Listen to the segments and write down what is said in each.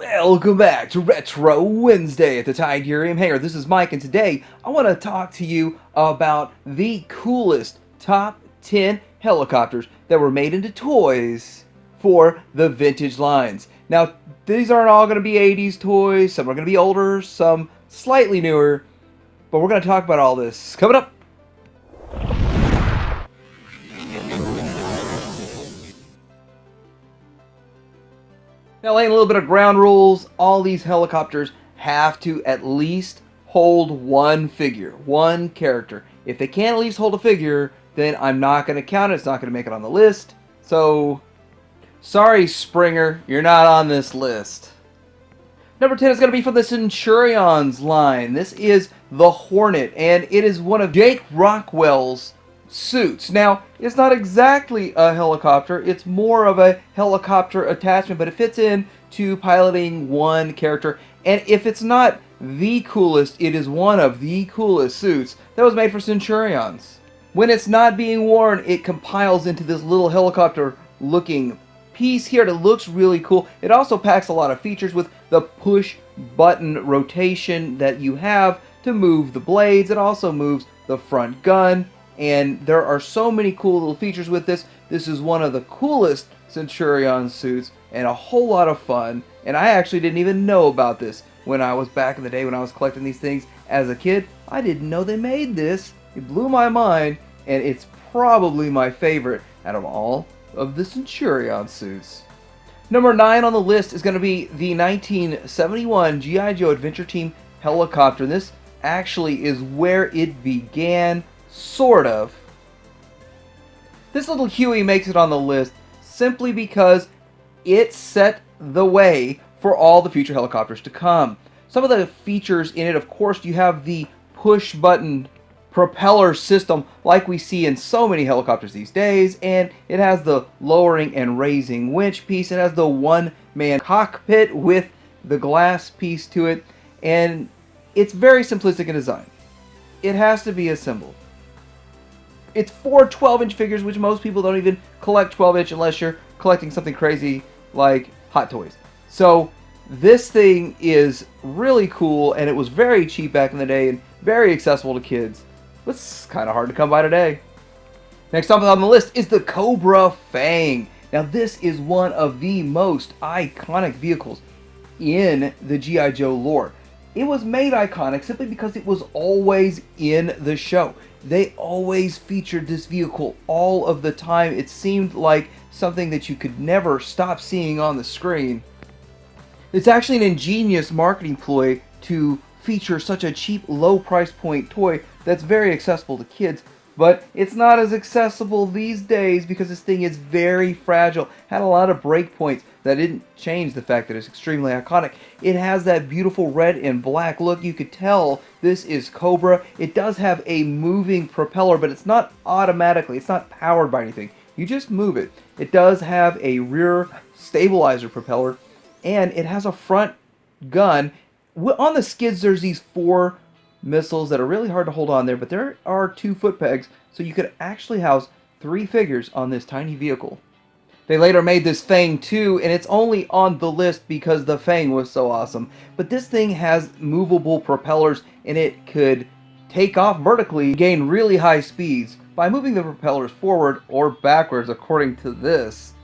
Welcome back to Retro Wednesday at the Tigerium Hangar. This is Mike, and today I want to talk to you about the coolest top 10 helicopters that were made into toys for the vintage lines. Now, these aren't all going to be 80s toys. Some are going to be older, some slightly newer, but we're going to talk about all this coming up. Now, laying a little bit of ground rules, all these helicopters have to at least hold one figure, one character. If they can't at least hold a figure, then I'm not going to count it. It's not going to make it on the list. So, sorry, Springer, you're not on this list. Number 10 is going to be from the Centurions line. This is the Hornet, and it is one of Jake Rockwell's suits. Now, it's not exactly a helicopter, it's more of a helicopter attachment, but it fits in to piloting one character, and if it's not the coolest, it is one of the coolest suits that was made for Centurions. When it's not being worn, it compiles into this little helicopter looking piece here that looks really cool. It also packs a lot of features with the push button rotation that you have to move the blades. It also moves the front gun. And there are so many cool little features with this. This is one of the coolest Centurion suits and a whole lot of fun. And I actually didn't even know about this when I was back in the day when I was collecting these things as a kid. I didn't know they made this. It blew my mind, and it's probably my favorite out of all of the Centurion suits. Number 9 on the list is going to be the 1971 G.I. Joe Adventure Team helicopter. And this actually is where it began. Sort of. This little Huey makes it on the list simply because it set the way for all the future helicopters to come. Some of the features in it, of course, you have the push button propeller system like we see in so many helicopters these days, and it has the lowering and raising winch piece. It has the one-man cockpit with the glass piece to it, and it's very simplistic in design. It has to be assembled. It's 4 12-inch figures, which most people don't even collect 12-inch unless you're collecting something crazy like Hot Toys. So this thing is really cool, and it was very cheap back in the day and very accessible to kids. It's kind of hard to come by today. Next up on the list is the Cobra Fang. Now this is one of the most iconic vehicles in the G.I. Joe lore. It was made iconic simply because it was always in the show. They always featured this vehicle all of the time. It seemed like something that you could never stop seeing on the screen. It's actually an ingenious marketing ploy to feature such a cheap, low price point toy that's very accessible to kids. But it's not as accessible these days because this thing is very fragile. Had a lot of breakpoints that didn't change the fact that it's extremely iconic. It has that beautiful red and black look. You could tell this is Cobra. It does have a moving propeller, but it's not automatically. It's not powered by anything. You just move it. It does have a rear stabilizer propeller, and it has a front gun. On the skids, there's these 4 missiles that are really hard to hold on there, but there are 2 foot pegs, so you could actually house 3 figures on this tiny vehicle. They later made this Fang 2, and it's only on the list because the Fang was so awesome. But this thing has movable propellers, and it could take off vertically, gain really high speeds by moving the propellers forward or backwards according to this.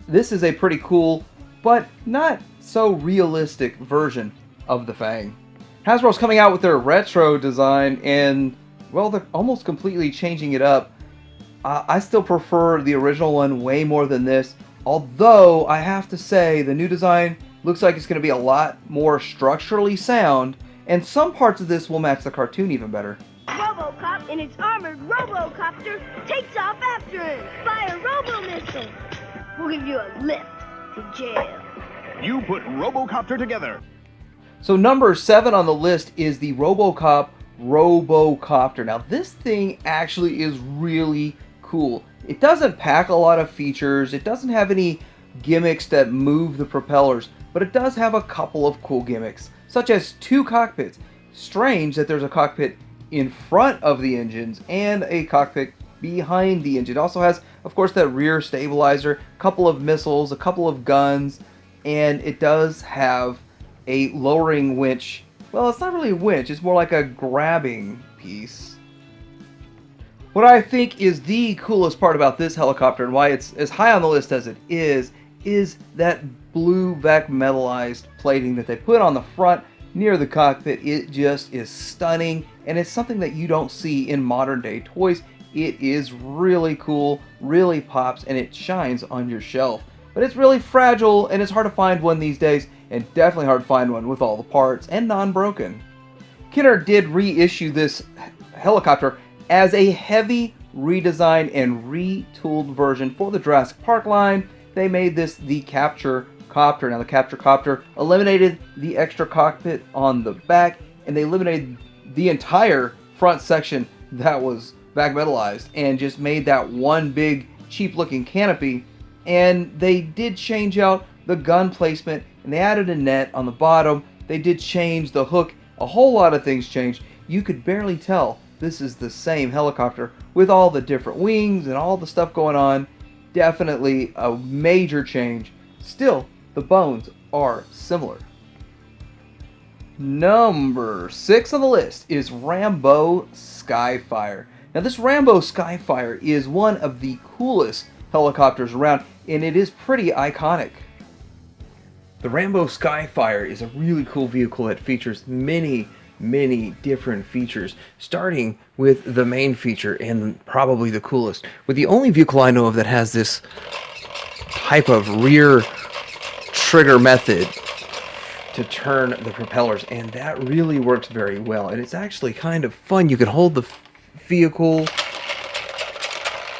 This is a pretty cool, but not so realistic version of the Fang. Hasbro's coming out with their retro design, and well, they're almost completely changing it up. I still prefer the original one way more than this, although I have to say the new design looks like it's going to be a lot more structurally sound, and some parts of this will match the cartoon even better. Robocop in its armored Robocopter takes off after him. Fire Robo-missile. We'll give you a lift to jail. You put Robocopter together. So number 7 on the list is the Robocop Robocopter. Now this thing actually is really cool. It doesn't pack a lot of features. It doesn't have any gimmicks that move the propellers, but it does have a couple of cool gimmicks, such as 2 cockpits. Strange that there's a cockpit in front of the engines and a cockpit behind the engine. It also has, of course, that rear stabilizer, a couple of missiles, a couple of guns, and it does have a lowering winch. Well, it's not really a winch, it's more like a grabbing piece. What I think is the coolest part about this helicopter and why it's as high on the list as it is that blue vac metallized plating that they put on the front near the cockpit. It just is stunning, and it's something that you don't see in modern day toys. It is really cool, really pops, and it shines on your shelf. But it's really fragile, and it's hard to find one these days, and definitely hard to find one with all the parts and non-broken. Kenner did reissue this helicopter as a heavy redesign and retooled version for the Jurassic Park line. They made this the Capturecopter. Now the Capturecopter eliminated the extra cockpit on the back, and they eliminated the entire front section that was vac metallized and just made that one big cheap looking canopy. And they did change out the gun placement, and they added a net on the bottom. They did change the hook. A whole lot of things changed. You could barely tell this is the same helicopter with all the different wings and all the stuff going on. Definitely a major change. Still, the bones are similar. Number 6 on the list is Rambo Skyfire. Now this Rambo Skyfire is one of the coolest helicopters around, and it is pretty iconic. The Rambo Skyfire is a really cool vehicle that features many different features, starting with the main feature and probably the coolest, with the only vehicle I know of that has this type of rear trigger method to turn the propellers, and that really works very well, and it's actually kind of fun. You can hold the vehicle,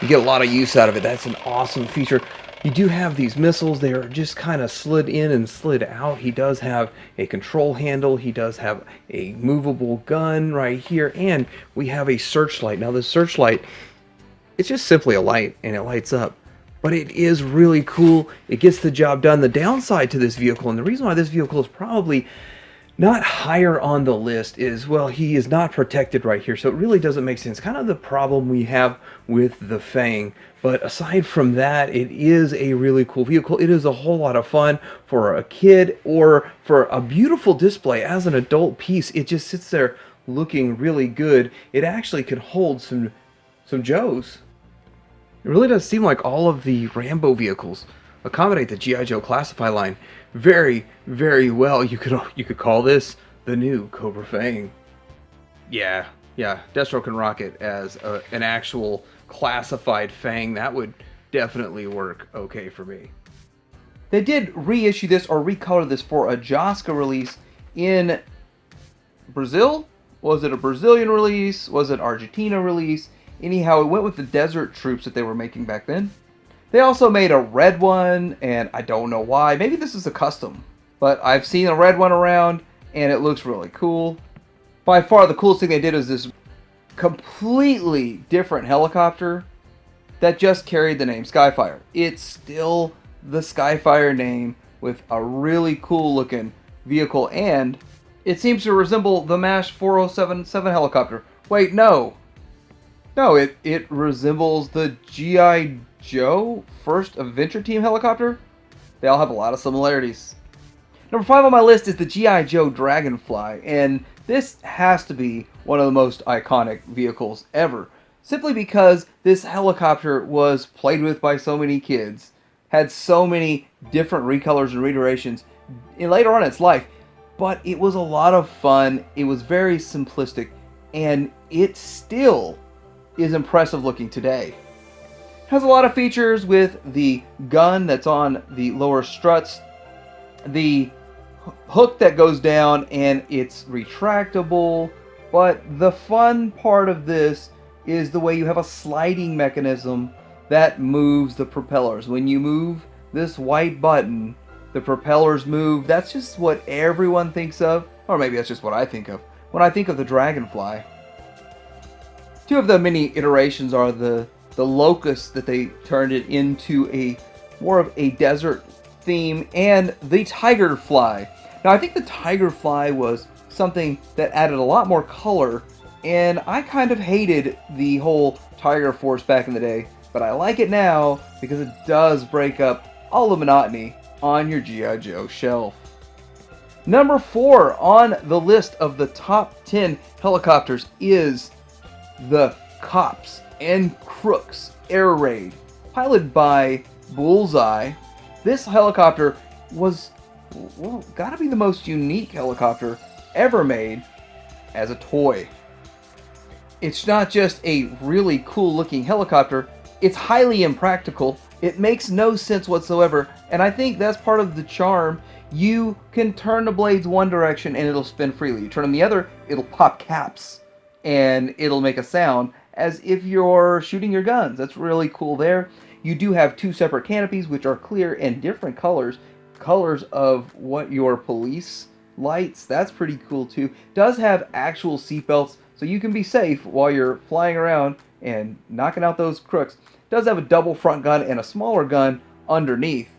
you get a lot of use out of it. That's an awesome feature. You do have these missiles. They are just kind of slid in and slid out. He does have a control handle. He does have a movable gun right here. And we have a searchlight. Now the searchlight, it's just simply a light and it lights up. But it is really cool. It gets the job done. The downside to this vehicle, and the reason why this vehicle is probably not higher on the list, is, well, he is not protected right here, so it really doesn't make sense. Kind of the problem we have with the Fang. But aside from that, it is a really cool vehicle. It is a whole lot of fun for a kid or for a beautiful display as an adult piece. It just sits there looking really good. It actually can hold some Joes. It really does seem like all of the Rambo vehicles accommodate the G.I. Joe Classify line very well. You could call this the new Cobra Fang. Yeah, Deathstroke and Rocket as an actual classified Fang, that would definitely work okay for me. They did reissue this or recolor this for a Jaska release in Brazil. Was it a Brazilian release? Was it Argentina release? Anyhow, it went with the Desert Troops that they were making back then. They also made a red one, and I don't know why. Maybe this is a custom, but I've seen a red one around, and it looks really cool. By far, the coolest thing they did is this completely different helicopter that just carried the name Skyfire. It's still the Skyfire name with a really cool looking vehicle, and it seems to resemble the m.a.s.k 4077 helicopter. Wait, no, it resembles the G.I. Joe First Adventure Team helicopter. They all have a lot of similarities. Number 5 on my list is the G.I. Joe Dragonfly, and this has to be one of the most iconic vehicles ever, simply because this helicopter was played with by so many kids, had so many different recolors and reiterations later on in its life, but it was a lot of fun. It was very simplistic, and it still is impressive looking today. Has a lot of features with the gun that's on the lower struts, the hook that goes down, and it's retractable. But the fun part of this is the way you have a sliding mechanism that moves the propellers. When you move this white button, the propellers move. That's just what everyone thinks of, or maybe that's just what I think of when I think of the Dragonfly. Two of the many iterations are the Locust, that they turned it into a more of a desert theme, and the Tigerfly. Now I think the Tigerfly was something that added a lot more color, and I kind of hated the whole Tiger Force back in the day, but I like it now because it does break up all the monotony on your G.I. Joe shelf. Number 4 on the list of the top 10 helicopters is the Cops and Crooks Air Raid, piloted by Bullseye. This helicopter was, well, gotta be the most unique helicopter ever made as a toy. It's not just a really cool looking helicopter, it's highly impractical. It makes no sense whatsoever, and I think that's part of the charm. You can turn the blades one direction and it'll spin freely. You turn them the other, it'll pop caps and it'll make a sound as if you're shooting your guns. That's really cool there. You do have 2 separate canopies which are clear and different colors of what your police lights. That's pretty cool too. Does have actual seatbelts so you can be safe while you're flying around and knocking out those crooks. Does have a double front gun and a smaller gun underneath.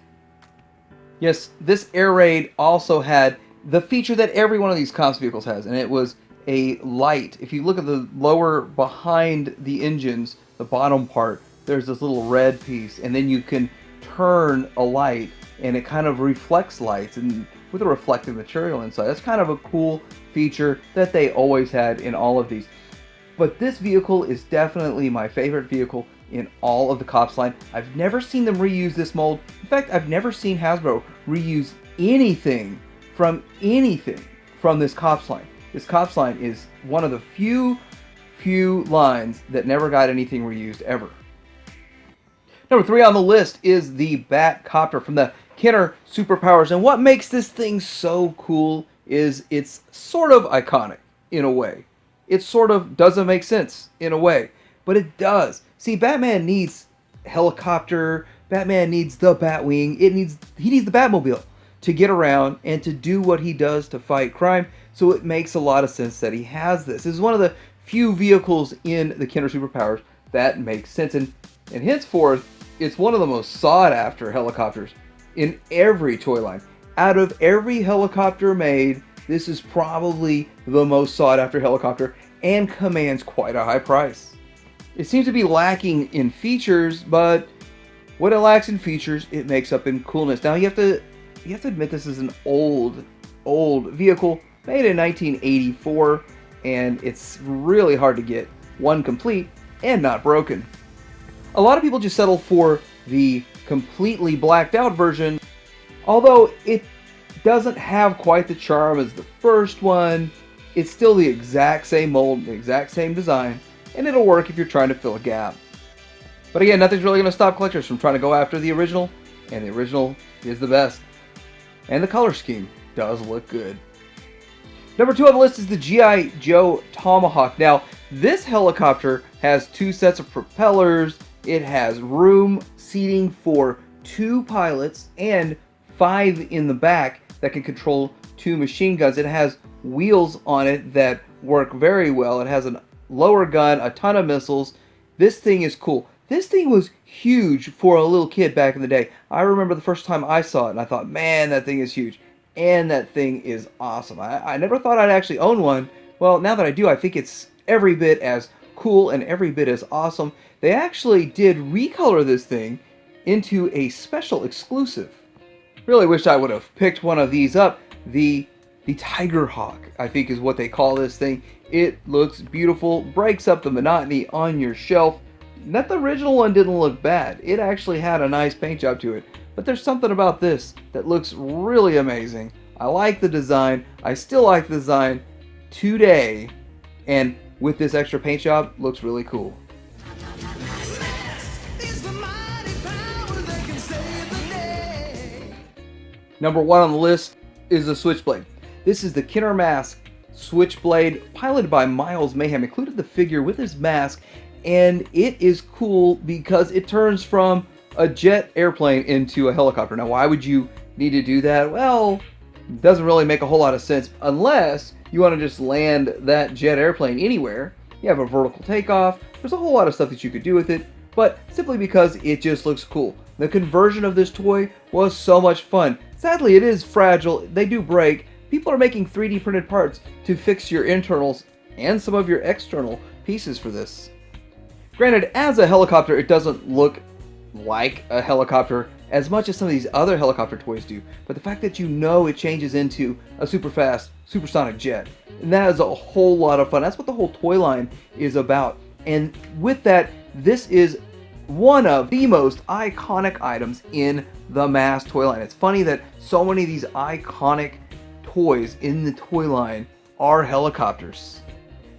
Yes, this air raid also had the feature that every one of these cops vehicles has, and it was a light. If you look at the lower behind the engines, the bottom part, there's this little red piece, and then you can turn a light and it kind of reflects lights and with a reflective material inside. That's kind of a cool feature that they always had in all of these. But this vehicle is definitely my favorite vehicle in all of the Cops line. I've never seen them reuse this mold. In fact, I've never seen Hasbro reuse anything from this Cops line. This Cops line is one of the few lines that never got anything reused ever. Number 3 on the list is the Batcopter from the Kenner Superpowers. And what makes this thing so cool is it's sort of iconic in a way. It sort of doesn't make sense in a way, but it does. See, Batman needs helicopter, Batman needs the Batwing, he needs the Batmobile to get around and to do what he does to fight crime, so it makes a lot of sense that he has this. This is one of the few vehicles in the Kenner Superpowers that makes sense, and henceforth, it's one of the most sought after helicopters in every toy line. Out of every helicopter made, this is probably the most sought after helicopter and commands quite a high price. It seems to be lacking in features, but what it lacks in features, it makes up in coolness. Now you have to admit this is an old vehicle made in 1984, and it's really hard to get one complete and not broken. A lot of people just settle for the completely blacked out version, although it doesn't have quite the charm as the first one. It's still the exact same mold, the exact same design, and it'll work if you're trying to fill a gap. But again, nothing's really going to stop collectors from trying to go after the original, and the original is the best. And the color scheme does look good. Number 2 on the list is the G.I. Joe Tomahawk. Now, this helicopter has 2 sets of propellers, it has room seating for 2 pilots, and 5 in the back that can control 2 machine guns. It has wheels on it that work very well. It has a lower gun, a ton of missiles. This thing is cool. This thing was huge for a little kid back in the day. I remember the first time I saw it and I thought, man, that thing is huge. And that thing is awesome. I never thought I'd actually own one. Well, now that I do, I think it's every bit as cool and every bit as awesome. They actually did recolor this thing into a special exclusive. Really wish I would have picked one of these up. The Tiger Hawk, I think is what they call this thing. It looks beautiful, breaks up the monotony on your shelf. Not the original one didn't look bad. It actually had a nice paint job to it. But there's something about this that looks really amazing. I like the design. I still like the design today. And with this extra paint job, looks really cool. Number 1 on the list is the Switchblade. This is the Kenner M.a.s.k. Switchblade, piloted by Miles Mayhem. Included the figure with his mask, and it is cool because it turns from a jet airplane into a helicopter. Now, why would you need to do that? Well, it doesn't really make a whole lot of sense unless you want to just land that jet airplane anywhere. You have a vertical takeoff. There's a whole lot of stuff that you could do with it, but simply because it just looks cool. The conversion of this toy was so much fun. Sadly, it is fragile. They do break. People are making 3D printed parts to fix your internals and some of your external pieces for this. Granted, as a helicopter, it doesn't look like a helicopter as much as some of these other helicopter toys do, but the fact that you know it changes into a super fast, supersonic jet, and that is a whole lot of fun. That's what the whole toy line is about. And with that, this is one of the most iconic items in the m.a.s.k toy line. It's funny that so many of these iconic toys in the toy line are helicopters.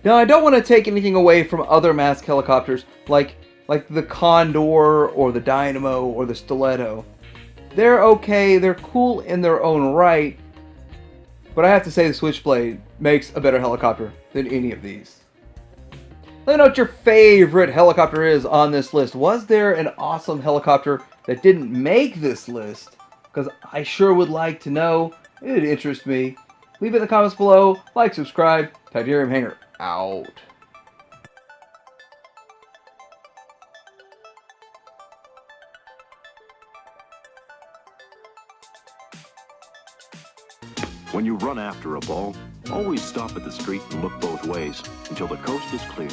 Now, I don't want to take anything away from other m.a.s.k helicopters like the Condor or the Dynamo or the Stiletto. They're okay, they're cool in their own right, but I have to say the Switchblade makes a better helicopter than any of these. Let me know what your favorite helicopter is on this list. Was there an awesome helicopter that didn't make this list? Because I sure would like to know. It'd interest me. Leave it in the comments below. Like, subscribe. Titanium Hanger out. When you run after a ball, always stop at the street and look both ways until the coast is clear.